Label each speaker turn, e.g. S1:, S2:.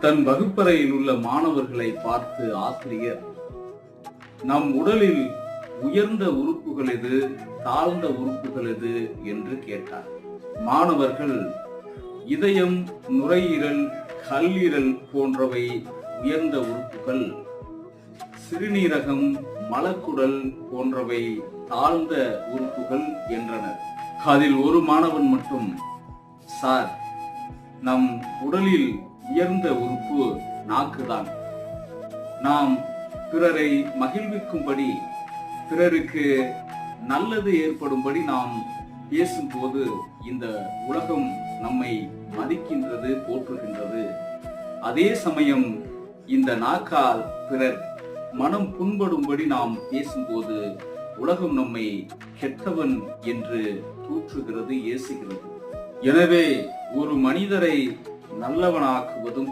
S1: தன் வகுப்பறையில் உள்ள மாணவர்களை பார்த்து ஆசிரியர், நம் உடலில் உயர்ந்த உறுப்புகள் எது, தாழ்ந்த உறுப்புகள் எது என்று கேட்டார். மாணவர்கள் இதயம், நுரையீரல், கல்லீரல் போன்றவை உயர்ந்த உறுப்புகள், சிறுநீரகம், மலக்குடல் போன்றவை தாழ்ந்த உறுப்புகள் என்றனர். அதில் ஒரு மாணவன் மட்டும், சார், நம் உடலில் உயர்ந்த உறுப்பு நாக்குதான். நாம் பிறரை மகிழ்விக்கும்படி, பிறருக்கு நல்லது ஏற்படும்படி நாம் பேசும்போது இந்த உலகம் நம்மை மதிக்கின்றது, போற்றுகின்றது. அதே சமயம் இந்த நாக்கால் பிறர் மனம் புண்படும்படி நாம் பேசும்போது உலகம் நம்மை கெட்டவன் என்று தூற்றுகிறது, ஏசுகிறது. எனவே ஒரு மனிதரை நல்லவனாக்குவதும்